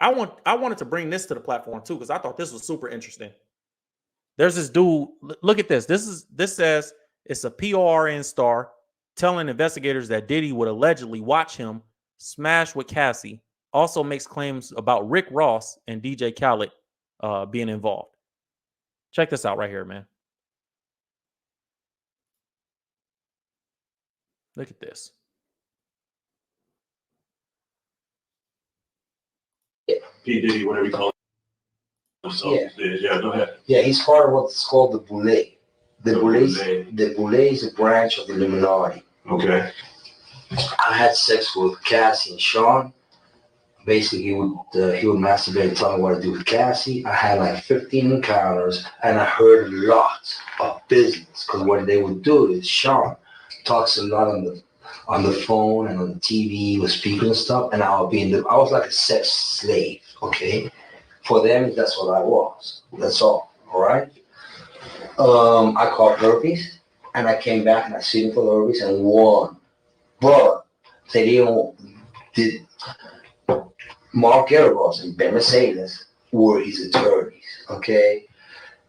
I wanted to bring this to the platform too, because I thought this was super interesting. There's this dude. Look at this. This says it's a PRN star telling investigators that Diddy would allegedly watch him smash with Cassie. Also makes claims about Rick Ross and DJ Khaled being involved. Check this out right here, man. Look at this. P. Diddy, whatever you call it. So, yeah, go ahead. Yeah, he's part of what's called the Boule. The Boule is a branch of the Illuminati. Okay. I had sex with Cassie and Sean. Basically, he would masturbate and tell me what to do with Cassie. I had like 15 encounters, and I heard a lot of business. Because what they would do is Sean talks a lot on the phone and on the TV with speakers and stuff, and I was like a sex slave. Okay, for them that's what I was. That's all. All right. I caught herpes, and I came back and I sued for herpes and won, but they did. Mark Eros and Ben Mercedes were his attorneys, okay?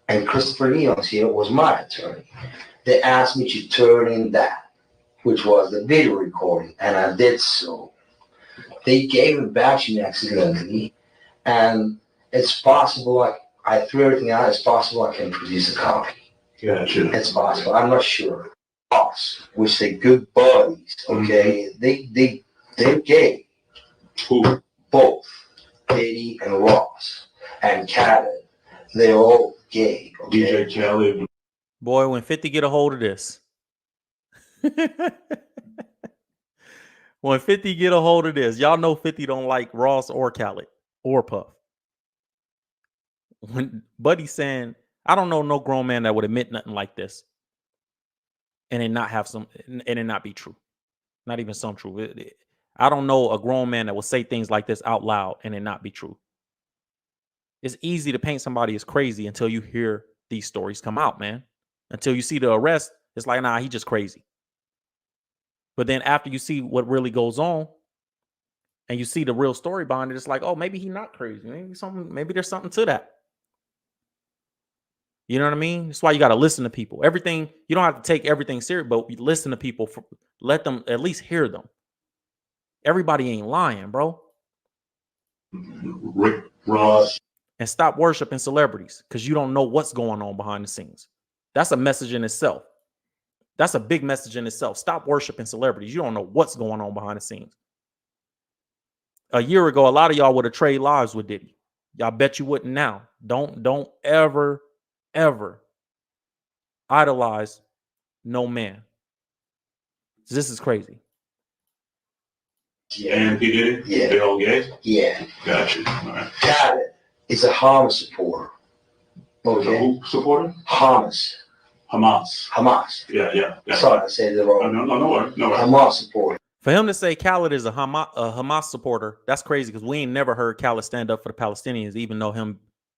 And Christopher Leon's here was my attorney. They asked me to turn in that, which was the video recording, and I did so. They gave it back to me accidentally, and it's possible, I threw everything out, it's possible I can produce a copy. Yeah, sure. It's possible, I'm not sure. Which they're good buddies, okay? They're gay. Who? Both Diddy and Ross and Khaled, they're all gay. Okay? DJ Khaled. Boy, when 50 get a hold of this. When 50 get a hold of this, y'all know 50 don't like Ross or Khaled or Puff. When Buddy's saying, I don't know no grown man that would admit nothing like this and it not have some, and it not be true. Not even some true. I don't know a grown man that will say things like this out loud and it not be true. It's easy to paint somebody as crazy until you hear these stories come out, man. Until you see the arrest, it's like, nah, he just crazy. But then after you see what really goes on and you see the real story behind it, it's like, oh, maybe he's not crazy. Maybe there's something to that. You know what I mean? That's why you got to listen to people. Everything, you don't have to take everything serious, but you listen to people, let them at least hear them. Everybody ain't lying, bro. Rick Ross. And stop worshiping celebrities because you don't know what's going on behind the scenes. That's a message in itself. That's a big message in itself. Stop worshiping celebrities. You don't know what's going on behind the scenes. A year ago, a lot of y'all would have traded lives with Diddy. Y'all bet you wouldn't now. Don't ever idolize no man. This is crazy. Yeah. And he did it? Yeah. They all gay? Yeah. Gotcha. All right. Khaled is a Hamas supporter. Okay. Who supporter? Hamas. Yeah. Sorry, I said it wrong. No worries. Hamas supporter. For him to say Khaled is a Hamas supporter, that's crazy because we ain't never heard Khaled stand up for the Palestinians, even though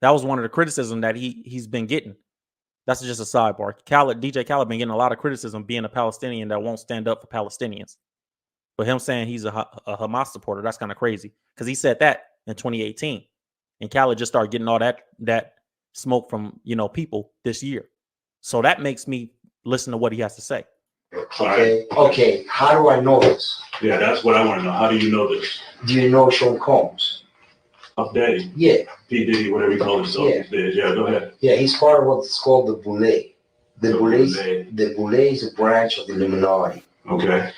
that was one of the criticism that he's been getting. That's just a sidebar. DJ Khaled been getting a lot of criticism being a Palestinian that won't stand up for Palestinians. But him saying he's a Hamas supporter, that's kind of crazy because he said that in 2018, and Khaled just started getting all that smoke from people this year. So that makes me listen to what he has to say. Okay. How do I know this? Yeah, that's what I want to know. How do you know this? Do you know Sean Combs? Of Daddy? Yeah. P. Diddy, whatever you call himself. Yeah, go ahead. Yeah, he's part of what's called the Boule. The Boule is a branch of the Illuminati. Okay.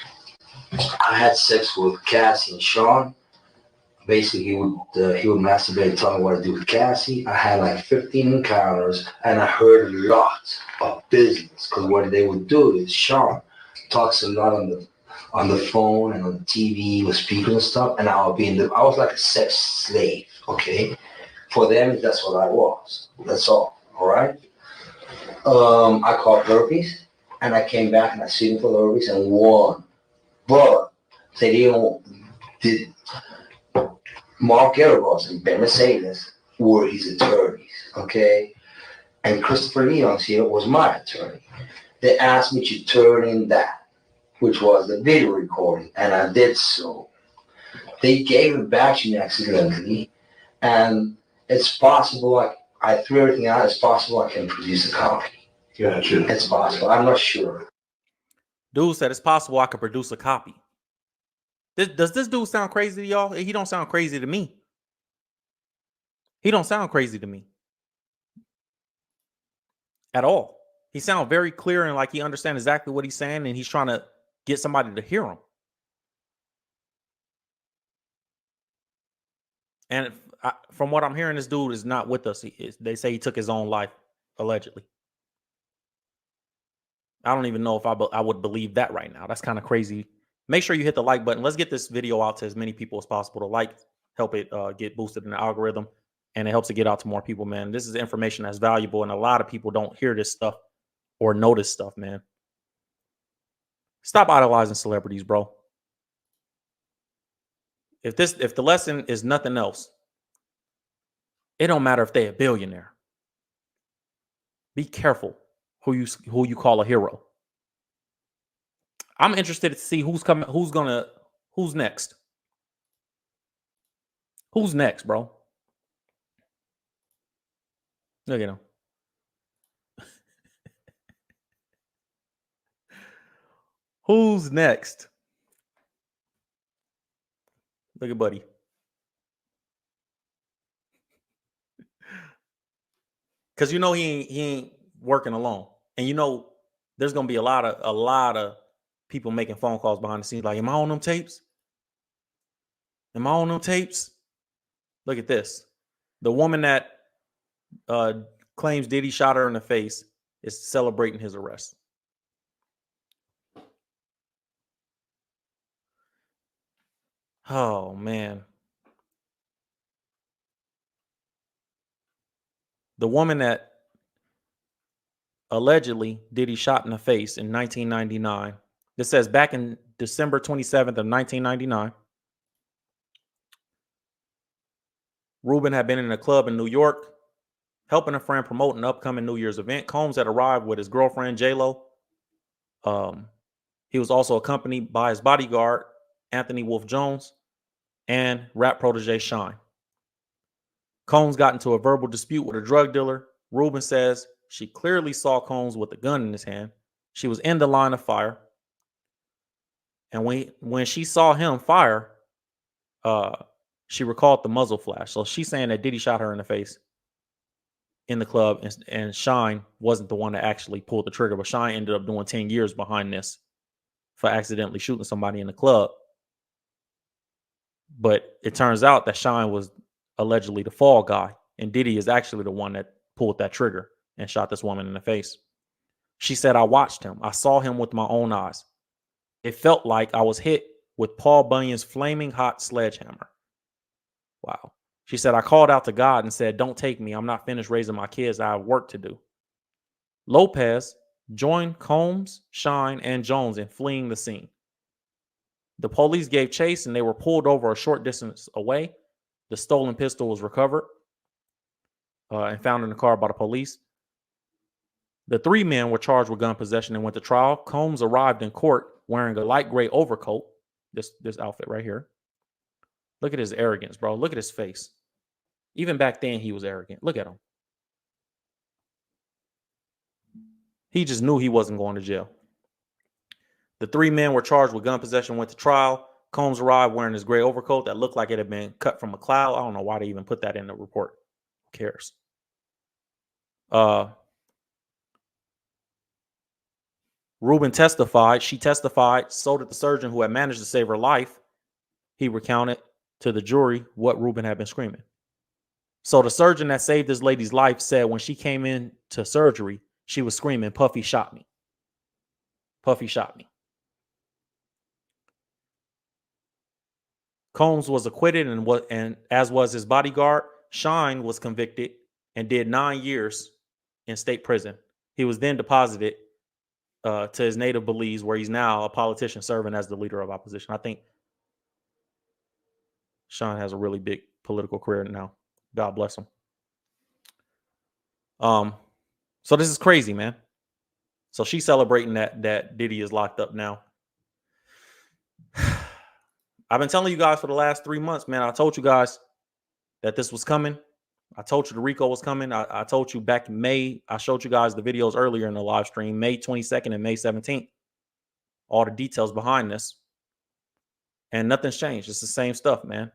I had sex with Cassie and Sean. Basically, he would masturbate and tell me what to do with Cassie. I had like 15 encounters, and I heard a lot of business. Because what they would do is Sean talks a lot on the phone and on the TV with speakers and stuff, and I was like a sex slave. Okay, for them that's what I was. That's all. All right. I caught herpes, and I came back and I sued for herpes and won. But they did. Mark Eros and Ben Mercedes were his attorneys, okay? And Christopher Leon's here was my attorney. They asked me to turn in that, which was the video recording, and I did so. They gave it back to me accidentally, And it's possible, I threw everything out, it's possible I can produce a copy. Gotcha. It's possible. I'm not sure. Dude said it's possible I could produce a copy. Does this dude sound crazy to y'all? He don't sound crazy to me. He don't sound crazy to me at all. He sounds very clear and like he understands exactly what he's saying, and he's trying to get somebody to hear him. And from what I'm hearing, this dude is not with us. They say he took his own life, allegedly. I don't even know if I would believe that right now. That's kind of crazy. Make sure you hit the like button. Let's get this video out to as many people as possible to help it get boosted in the algorithm, and it helps it get out to more people, man. This is information that's valuable, and a lot of people don't hear this stuff or know this stuff, man. Stop idolizing celebrities, bro. If the lesson is nothing else, it don't matter if they're a billionaire. Be careful who you call a hero. I'm interested to see who's next. Who's next, bro? Look at him. Who's next? Look at Buddy. Because you know he ain't working alone. And you know there's gonna be a lot of people making phone calls behind the scenes like, am I on them tapes? Am I on them tapes? Look at this. The woman that claims Diddy shot her in the face is celebrating his arrest. Oh, man. The woman that allegedly Diddy shot in the face in 1999. This says back in December 27th of 1999. Ruben had been in a club in New York, helping a friend promote an upcoming New Year's event. Combs had arrived with his girlfriend, J-Lo. He was also accompanied by his bodyguard, Anthony Wolf Jones, and rap protege Shine. Combs got into a verbal dispute with a drug dealer. Ruben says she clearly saw Combs with a gun in his hand. She was in the line of fire. And when she saw him fire, she recalled the muzzle flash. So she's saying that Diddy shot her in the face in the club, and Shine wasn't the one that actually pulled the trigger, but Shine ended up doing 10 years behind this for accidentally shooting somebody in the club. But it turns out that Shine was allegedly the fall guy, and Diddy is actually the one that pulled that trigger and shot this woman in the face. She said, I watched him. I saw him with my own eyes. It felt like I was hit with Paul Bunyan's flaming hot sledgehammer. Wow. She said, I called out to God and said, don't take me. I'm not finished raising my kids. I have work to do. Lopez joined Combs, Shine, and Jones in fleeing the scene. The police gave chase and they were pulled over a short distance away. The stolen pistol was recovered and found in the car by the police. The three men were charged with gun possession and went to trial. Combs arrived in court wearing a light gray overcoat, this outfit right here. Look at his arrogance, bro. Look at his face. Even back then, he was arrogant. Look at him. He just knew he wasn't going to jail. The three men were charged with gun possession, went to trial. Combs arrived wearing his gray overcoat that looked like it had been cut from a cloud. I don't know why they even put that in the report. Who cares? Ruben testified. She testified. So did the surgeon who had managed to save her life. He recounted to the jury what Ruben had been screaming. So the surgeon that saved this lady's life said when she came in to surgery, she was screaming, Puffy shot me. Puffy shot me. Combs was acquitted, and as was his bodyguard. Shine was convicted and did 9 years in state prison. He was then deposited to his native Belize, where he's now a politician serving as the leader of opposition. I think Shine has a really big political career now. God bless him. So this is crazy, man. So she's celebrating that Diddy is locked up now. I've been telling you guys for the last 3 months, man. I told you guys that this was coming. I told you the RICO was coming. I told you back in May. I showed you guys the videos earlier in the live stream, May 22nd and May 17th. All the details behind this. And nothing's changed. It's the same stuff, man.